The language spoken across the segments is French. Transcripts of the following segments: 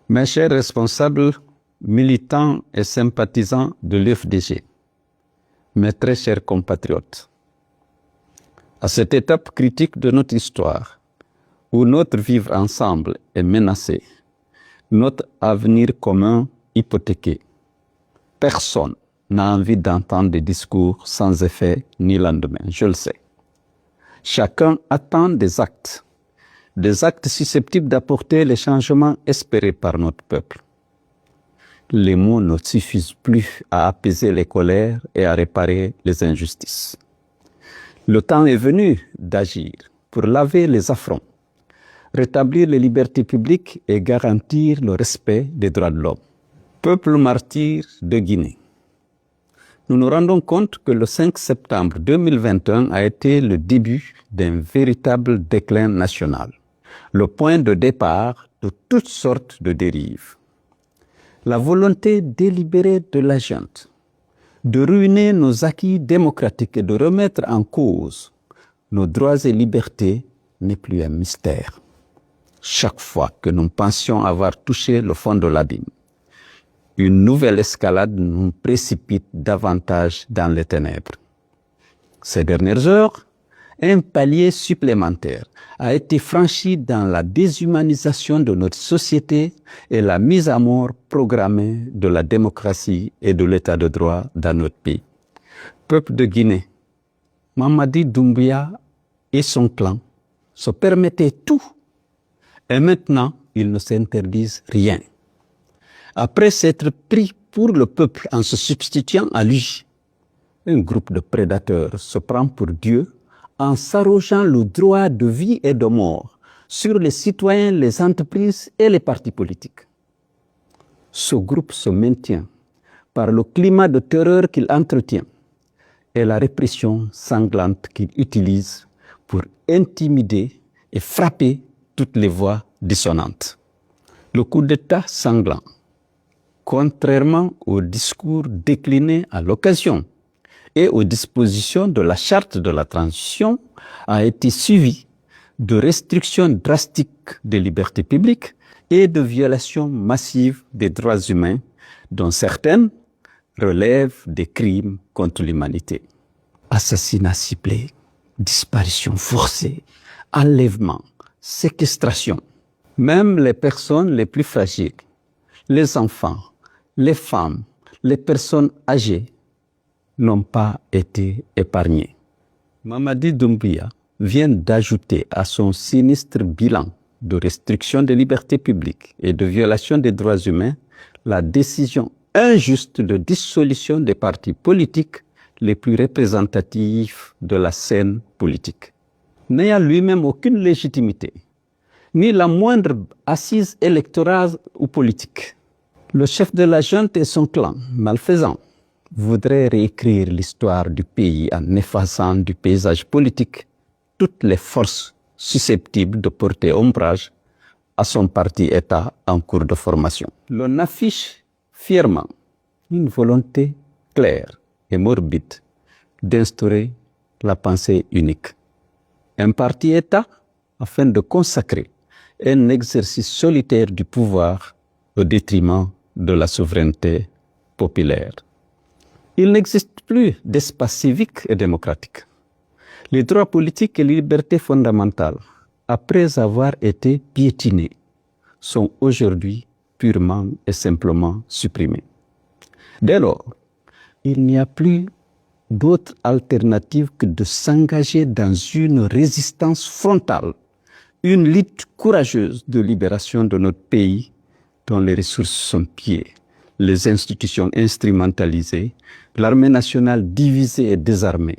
Mes chers responsables, militants et sympathisants de l'UFDG, mes très chers compatriotes, à cette étape critique de notre histoire, où notre vivre ensemble est menacé, notre avenir commun hypothéqué, personne n'a envie d'entendre des discours sans effet ni lendemain, je le sais. Chacun attend des actes susceptibles d'apporter les changements espérés par notre peuple. Les mots ne suffisent plus à apaiser les colères et à réparer les injustices. Le temps est venu d'agir pour laver les affronts, rétablir les libertés publiques et garantir le respect des droits de l'homme. Peuple martyr de Guinée, nous nous rendons compte que le 5 septembre 2021 a été le début d'un véritable déclin national, le point de départ de toutes sortes de dérives. La volonté délibérée de la junte de ruiner nos acquis démocratiques et de remettre en cause nos droits et libertés n'est plus un mystère. Chaque fois que nous pensions avoir touché le fond de l'abîme, une nouvelle escalade nous précipite davantage dans les ténèbres. Ces dernières heures, un palier supplémentaire a été franchi dans la déshumanisation de notre société et la mise à mort programmée de la démocratie et de l'état de droit dans notre pays. Peuple de Guinée, Mamadi Doumbouya et son clan se permettaient tout. Et maintenant, ils ne s'interdisent rien. Après s'être pris pour le peuple en se substituant à lui, un groupe de prédateurs se prend pour Dieu en s'arrogeant le droit de vie et de mort sur les citoyens, les entreprises et les partis politiques. Ce groupe se maintient par le climat de terreur qu'il entretient et la répression sanglante qu'il utilise pour intimider et frapper toutes les voix dissonantes. Le coup d'État sanglant, contrairement au discours décliné à l'occasion et aux dispositions de la charte de la transition, a été suivi de restrictions drastiques des libertés publiques et de violations massives des droits humains, dont certaines relèvent des crimes contre l'humanité. Assassinats ciblés, disparitions forcées, enlèvements, séquestration. Même les personnes les plus fragiles, les enfants, les femmes, les personnes âgées n'ont pas été épargnées. Mamadi Doumbouya vient d'ajouter à son sinistre bilan de restriction des libertés publiques et de violation des droits humains la décision injuste de dissolution des partis politiques les plus représentatifs de la scène politique. N'ayant lui-même aucune légitimité, ni la moindre assise électorale ou politique, le chef de la junte et son clan, malfaisant, voudraient réécrire l'histoire du pays en effaçant du paysage politique toutes les forces susceptibles de porter ombrage à son parti-État en cours de formation. L'on affiche fièrement une volonté claire et morbide d'instaurer la pensée unique. Un parti-État afin de consacrer un exercice solitaire du pouvoir au détriment de la souveraineté populaire. Il n'existe plus d'espace civique et démocratique. Les droits politiques et les libertés fondamentales, après avoir été piétinés, sont aujourd'hui purement et simplement supprimés. Dès lors, il n'y a plus d'autre alternative que de s'engager dans une résistance frontale, une lutte courageuse de libération de notre pays dont les ressources sont pillées, les institutions instrumentalisées, l'armée nationale divisée et désarmée.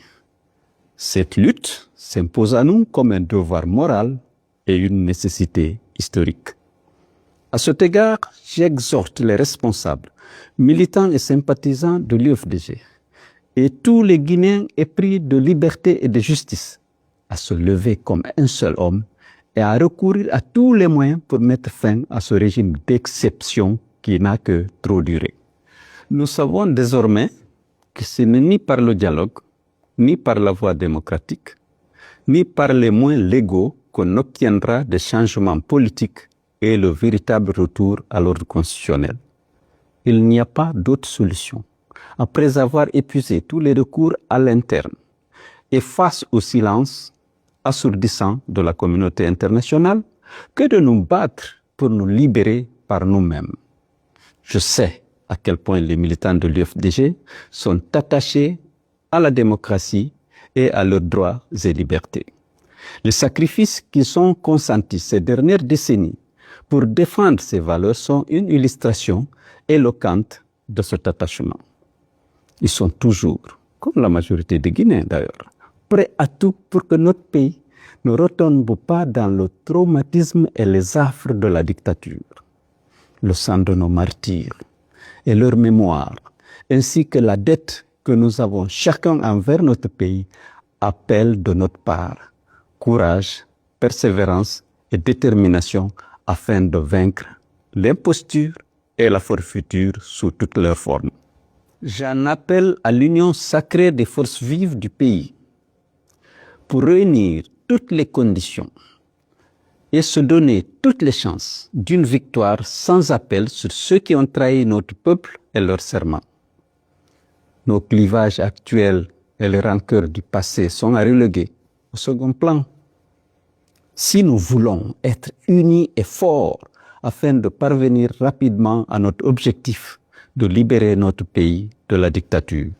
Cette lutte s'impose à nous comme un devoir moral et une nécessité historique. À cet égard, j'exhorte les responsables, militants et sympathisants de l'UFDG et tous les Guinéens épris de liberté et de justice à se lever comme un seul homme et à recourir à tous les moyens pour mettre fin à ce régime d'exception qui n'a que trop duré. Nous savons désormais que ce n'est ni par le dialogue, ni par la voie démocratique, ni par les moyens légaux qu'on obtiendra des changements politiques et le véritable retour à l'ordre constitutionnel. Il n'y a pas d'autre solution. Après avoir épuisé tous les recours à l'interne et face au silence assourdissant de la communauté internationale, que de nous battre pour nous libérer par nous-mêmes. Je sais à quel point les militants de l'UFDG sont attachés à la démocratie et à leurs droits et libertés. Les sacrifices qui sont consentis ces dernières décennies pour défendre ces valeurs sont une illustration éloquente de cet attachement. Ils sont toujours, comme la majorité des Guinéens d'ailleurs, prêts à tout pour que notre pays ne retombe pas dans le traumatisme et les affres de la dictature. Le sang de nos martyrs et leur mémoire, ainsi que la dette que nous avons chacun envers notre pays, appellent de notre part courage, persévérance et détermination afin de vaincre l'imposture et la forfaiture sous toutes leurs formes. J'en appelle à l'union sacrée des forces vives du pays pour réunir toutes les conditions et se donner toutes les chances d'une victoire sans appel sur ceux qui ont trahi notre peuple et leurs serments. Nos clivages actuels et les rancœurs du passé sont à reléguer au second plan. Si nous voulons être unis et forts afin de parvenir rapidement à notre objectif de libérer notre pays de la dictature,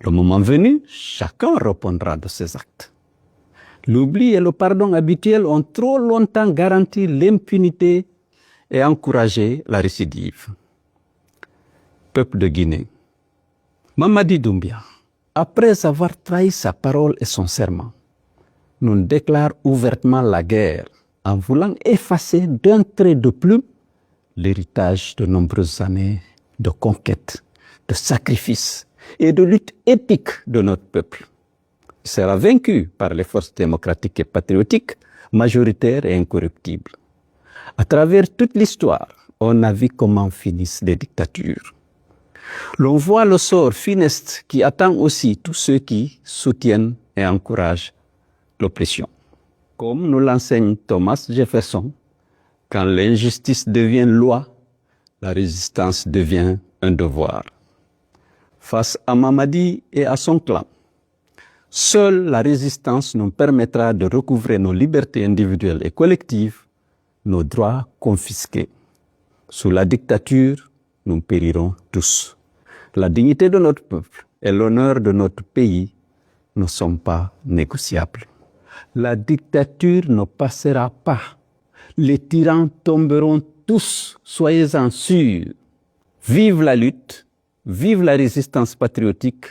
le moment venu, chacun répondra de ses actes. L'oubli et le pardon habituel ont trop longtemps garanti l'impunité et encouragé la récidive. Peuple de Guinée, Mamadi Doumbia, après avoir trahi sa parole et son serment, nous déclare ouvertement la guerre en voulant effacer d'un trait de plume l'héritage de nombreuses années de conquête, de sacrifices et de lutte épique de notre peuple. Il sera vaincu par les forces démocratiques et patriotiques, majoritaires et incorruptibles. À travers toute l'histoire, on a vu comment finissent les dictatures. L'on voit le sort funeste qui attend aussi tous ceux qui soutiennent et encouragent l'oppression. Comme nous l'enseigne Thomas Jefferson, quand l'injustice devient loi, la résistance devient un devoir. Face à Mamadi et à son clan, seule la résistance nous permettra de recouvrer nos libertés individuelles et collectives, nos droits confisqués. Sous la dictature, nous périrons tous. La dignité de notre peuple et l'honneur de notre pays ne sont pas négociables. La dictature ne passera pas. Les tyrans tomberont tous, soyez-en sûrs. Vive la lutte, vive la résistance patriotique,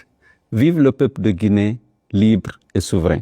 vive le peuple de Guinée, libre et souverain.